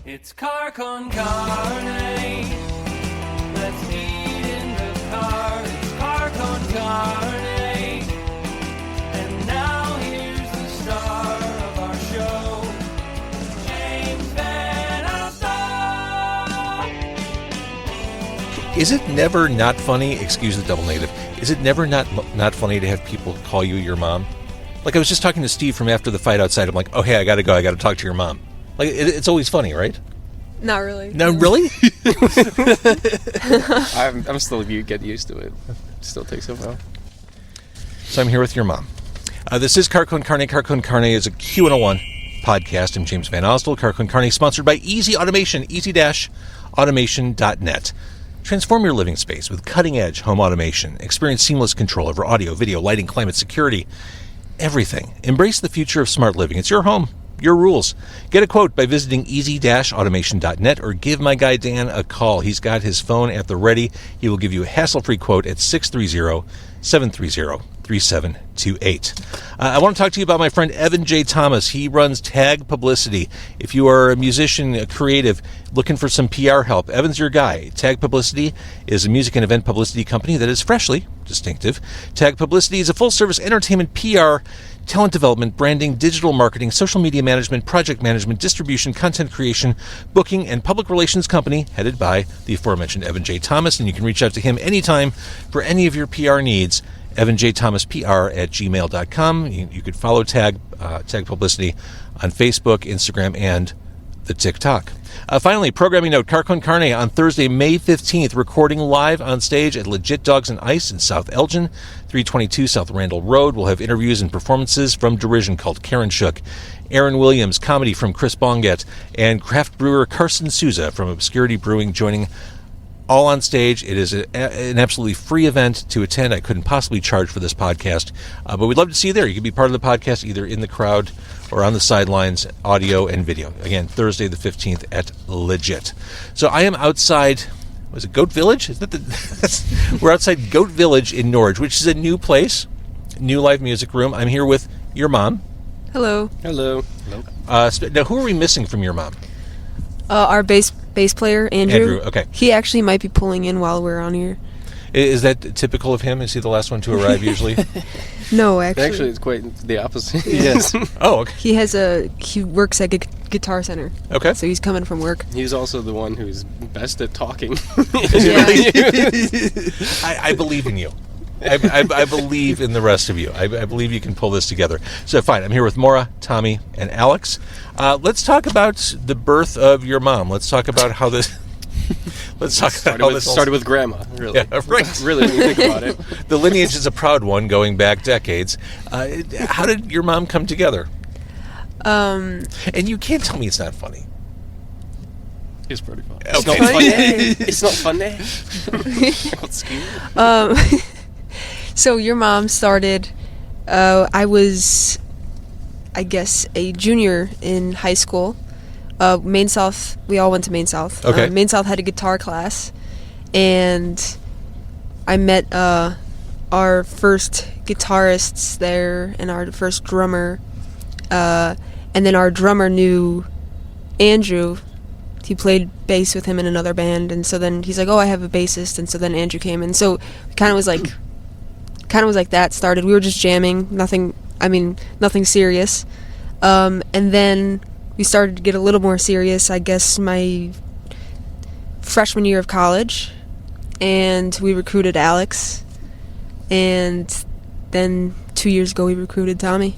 It's Car Con Carne. Let's eat in the car. It's Car Con Carne. And now here's the star of our show, James Van Alstyne. Is it never not funny? Excuse the double negative. Is it never not funny to have people call you your mom? Like, I was just talking to Steve from after the fight outside. I'm like, oh, hey, I got to go. I got to talk to your mom. Like, it's always funny, right? Not really. No, really? I'm still, you get used to it. It still takes a while. So I'm here with your mom. This is Car Con Carne. Car Con Carne is a Q101 podcast. I'm James Van Alstyne. Car Con Carne, sponsored by Easy Automation, easy-automation.net. Transform your living space with cutting-edge home automation. Experience seamless control over audio, video, lighting, climate, security, everything. Embrace the future of smart living. It's your home, your rules. Get a quote by visiting easy-automation.net or give my guy Dan a call. He's got his phone at the ready. He will give you a hassle-free quote at 630-730-3728. I want to talk to you about my friend Evan J. Thomas. He runs Tag Publicity. If you are a musician, a creative, looking for some PR help, Evan's your guy. Tag Publicity is a music and event publicity company that is freshly distinctive. Tag Publicity is a full-service entertainment PR, talent development, branding, digital marketing, social media management, project management, distribution, content creation, booking, and public relations company headed by the aforementioned Evan J. Thomas. And you can reach out to him anytime for any of your PR needs. evanjthomaspr@gmail.com. You could follow Tag Publicity on Facebook, Instagram, and the TikTok. Finally, programming note, Car Con Carne on Thursday, May 15th, recording live on stage at Legit Dogs and Ice in South Elgin, 322 South Randall Road. We'll have interviews and performances from Derision Cult, Karen Shook, Aaron Williams, comedy from Chris Bongat, and craft brewer Carson Souza from Obscurity Brewing joining all on stage. It is an absolutely free event to attend. I couldn't possibly charge for this podcast, but we'd love to see you there. You can be part of the podcast either in the crowd or on the sidelines, audio and video. Again, Thursday the 15th at Legit. So I am outside, was it Goat Village? Is that we're outside Goat Village in Norwich, which is a new place, new live music room. I'm here with your mom. Hello. Hello. Now, who are we missing from your mom? Our bass player, Andrew. Okay. He actually might be pulling in while we're on here. Is that typical of him? Is he the last one to arrive usually? No, actually. Actually, it's quite the opposite. Yes. Oh, okay. He works at Guitar Center. Okay. So he's coming from work. He's also the one who's best at talking. I believe in you. I believe in the rest of you. I believe you can pull this together. So fine, I'm here with Maura, Tommy, and Alex. Let's talk about the birth of your mom. Let's talk about how this... Let's talk about how this started with Grandma, really. Yeah, right. Really, when you think about it. The lineage is a proud one, going back decades. How did your mom come together? And you can't tell me it's not funny. It's pretty fun. Okay. It's not funny. It's cute. So your mom started, I was, I guess, a junior in high school. Maine South, we all went to Maine South. Okay. Maine South had a guitar class, and I met our first guitarists there and our first drummer. And then our drummer knew Andrew. He played bass with him in another band, and so then he's like, oh, I have a bassist, and so then Andrew came in. So it kind of was like that started. We were just jamming, nothing serious. And then we started to get a little more serious, I guess, my freshman year of college, and we recruited Alex, and then 2 years ago we recruited Tommy.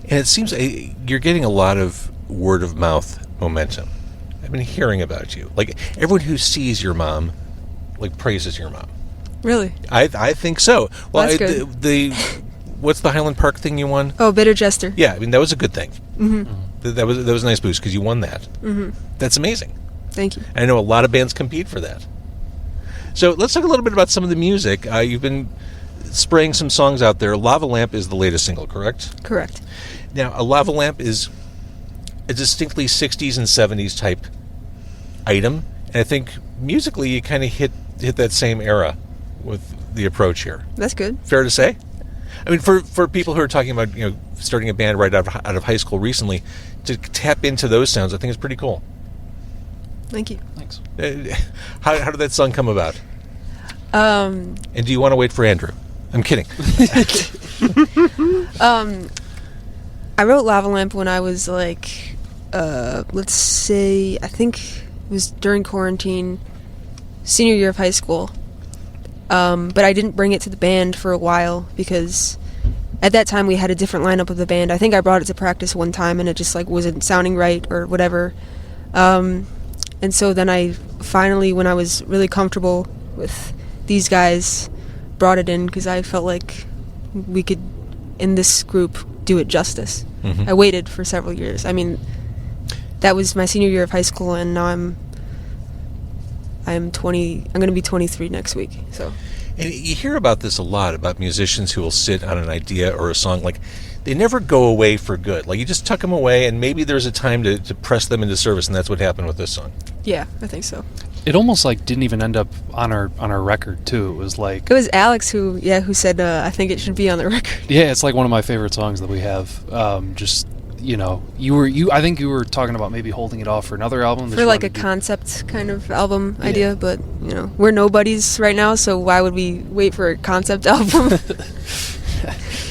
And it seems you're getting a lot of word of mouth momentum. I've been hearing about you. Like, everyone who sees your mom, like, praises your mom. Really? I think so. Well, that's good. What's the Highland Park thing you won? Oh, Bitter Jester. Yeah, I mean, that was a good thing. Mm-hmm. That was a nice boost because you won that. Mm-hmm. That's amazing. Thank you. I know a lot of bands compete for that. So let's talk a little bit about some of the music. You've been spraying some songs out there. Lava Lamp is the latest single, correct? Correct. Now, a Lava Lamp is a distinctly 60s and 70s type item, and I think musically you kind of hit that same era with the approach here. That's good. Fair to say? I mean, for people who are talking about, starting a band right out of high school recently, to tap into those sounds, I think it's pretty cool. Thank you. Thanks. How did that song come about? Um, And do you want to wait for Andrew? I'm kidding. I wrote Lava Lamp when I was like, let's say, I think it was during quarantine, senior year of high school. But I didn't bring it to the band for a while because at that time we had a different lineup of the band. I think I brought it to practice one time and it just like wasn't sounding right or whatever. And so then I finally, when I was really comfortable with these guys, brought it in because I felt like we could, in this group, do it justice. I waited for several years. I mean, that was my senior year of high school, and now I'm 20. I'm going to be 23 next week. So, And you hear about this a lot, about musicians who will sit on an idea or a song, like, they never go away for good. Like, you just tuck them away, and maybe there's a time to press them into service, and that's what happened with this song. yeah, I think so. It almost like didn't even end up on our record too. It was like It was Alex who said I think it should be on the record. yeah, it's like one of my favorite songs that we have. Just I think you were talking about maybe holding it off for another album For like a concept kind of album idea, but we're nobodies right now, so why would we wait for a concept album?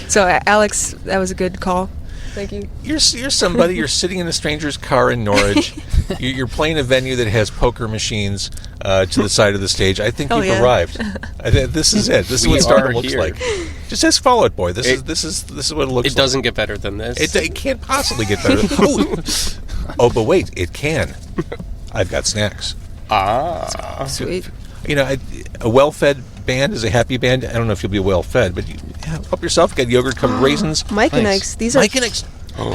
So Alex, that was a good call. Thank you. You're somebody, you're sitting in a stranger's car in Norwich. You're playing a venue that has poker machines to the side of the stage. I think Hell you've yeah. arrived. This is it. This is We what stardom are looks here. like. Just ask Fall Out Boy. This is what it looks like. It doesn't get better than this. It can't possibly get better. Oh, but wait, it can. I've got snacks. Sweet. A well-fed band is a happy band. I don't know if you'll be well-fed, but help yourself. Get yogurt-covered raisins. Mike and Nice. Ike's. These are. Mike and Ike's.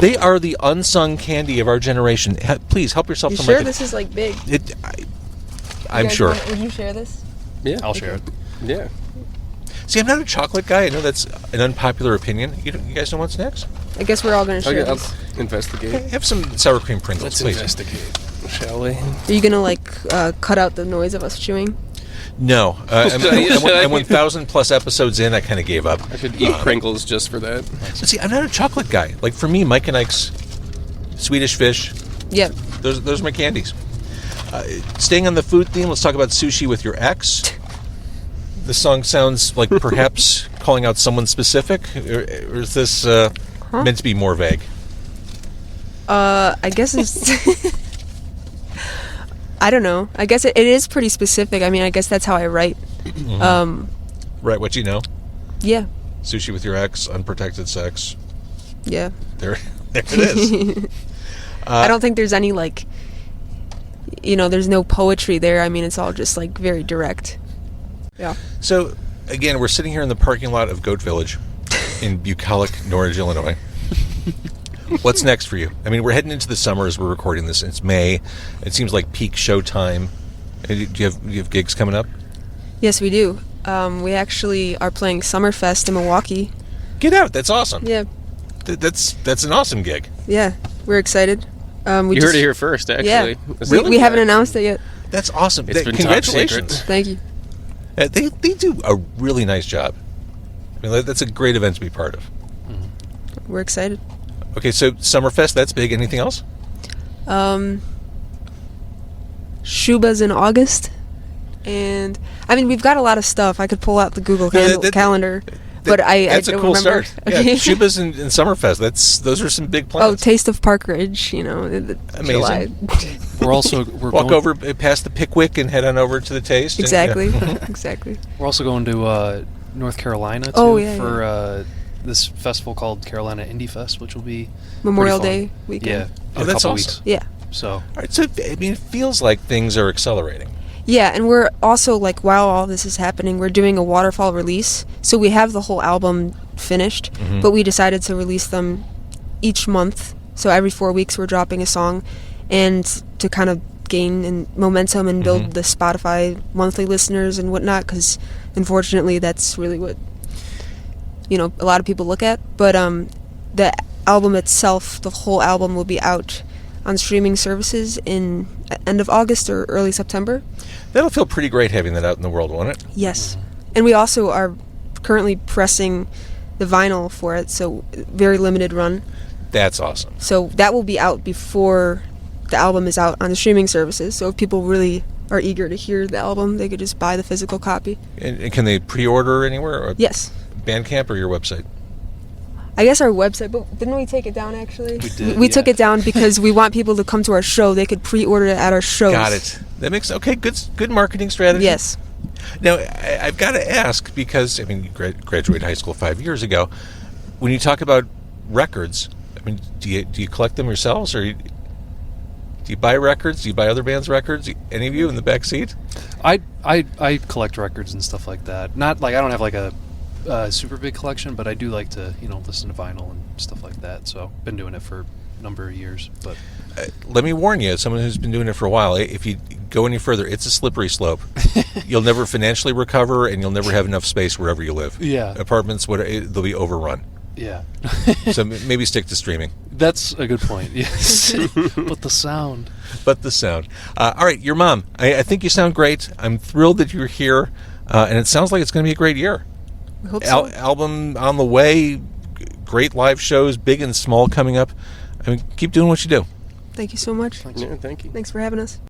They are the unsung candy of our generation. Please help yourself You to sure Mike. this is like big? I'm sure. Would you share this? Yeah, I'll share it. Yeah. See, I'm not a chocolate guy. I know that's an unpopular opinion. You guys don't want snacks? I guess we're all gonna share Okay, I'll this. investigate. Have some sour cream Pringles, Let's please. investigate, shall we? Are you gonna cut out the noise of us chewing? No. I'm 1,000 plus episodes in, I kind of gave up. I should eat Pringles just for that. But see, I'm not a chocolate guy. Like, for me, Mike and Ike's Swedish Fish, Yep. those are my candies. Staying on the food theme, let's talk about sushi with your ex. The song sounds like perhaps calling out someone specific, or is this meant to be more vague? I guess it's. I don't know. I guess it is pretty specific. I mean, I guess that's how I write. Right, what you know? Yeah. Sushi with your ex, unprotected sex. Yeah. There it is. I don't think there's any there's no poetry there. I mean, it's all just very direct. Yeah. So, again, we're sitting here in the parking lot of Goat Village in bucolic Norwich, Illinois. What's next for you? I mean, we're heading into the summer as we're recording this. It's May. It seems like peak show time. Do you have gigs coming up? Yes, we do. We actually are playing Summerfest in Milwaukee. Get out. That's awesome. Yeah. That's an awesome gig. Yeah. We're excited. You heard it here first, actually. Yeah. This We haven't announced it yet. That's awesome. It's been top Congratulations. secret. Thank you. They do a really nice job. I mean, that's a great event to be part of. We're excited. Okay, so Summerfest, that's big. Anything else? Shuba's in August. And, I mean, we've got a lot of stuff. I could pull out the Google calendar. But that's I a don't cool remember. start. Okay. Yeah, Shuba's and Summerfest. Those are some big plans. Oh, Taste of Park Ridge, Amazing. July. We're Walk going, over past the Pickwick and head on over to the Taste. and- Exactly. yeah. Exactly. We're also going to North Carolina too Oh, yeah, for this festival called Carolina Indie Fest, which will be Memorial pretty fun. Day weekend. Yeah, Oh, in a that's couple awesome. weeks. Yeah. So All right, so I mean, it feels like things are accelerating. Yeah, and we're also, while all this is happening, we're doing a waterfall release. So we have the whole album finished, but we decided to release them each month. So every 4 weeks we're dropping a song, and to kind of gain momentum and build the Spotify monthly listeners and whatnot, because unfortunately that's really what a lot of people look at. But the album itself, the whole album, will be out on streaming services in end of August or early September. That'll feel pretty great having that out in the world, won't it? Yes. And we also are currently pressing the vinyl for it, so very limited run. That's awesome. So that will be out before the album is out on the streaming services. So if people really are eager to hear the album, they could just buy the physical copy. And can they pre-order anywhere? Or Yes. Bandcamp or your website? I guess our website, but didn't we take it down actually? We did, We took yeah. it down because we want people to come to our show. They could pre-order it at our shows. Got it. That makes good marketing strategy. Yes. Now I've got to ask because I mean you graduated high school 5 years ago. When you talk about records, I mean do you collect them yourselves or do you buy records? Do you buy other bands' records? Any of you in the back seat? I collect records and stuff like that. Not like I don't have like a super big collection, but I do like to listen to vinyl and stuff like that. So been doing it for a number of years. But Let me warn you, as someone who's been doing it for a while, if you go any further, it's a slippery slope. You'll never financially recover, and you'll never have enough space wherever you live. Yeah. Apartments, they'll be overrun. yeah, So maybe stick to streaming. that's a good point. Yes, but the sound. But the sound. All right, your mom. I think you sound great. I'm thrilled that you're here, and it sounds like it's going to be a great year. We hope so. Album on the way, great live shows, big and small coming up. I mean, keep doing what you do. Thank you so much. Yeah, thank you. Thanks for having us.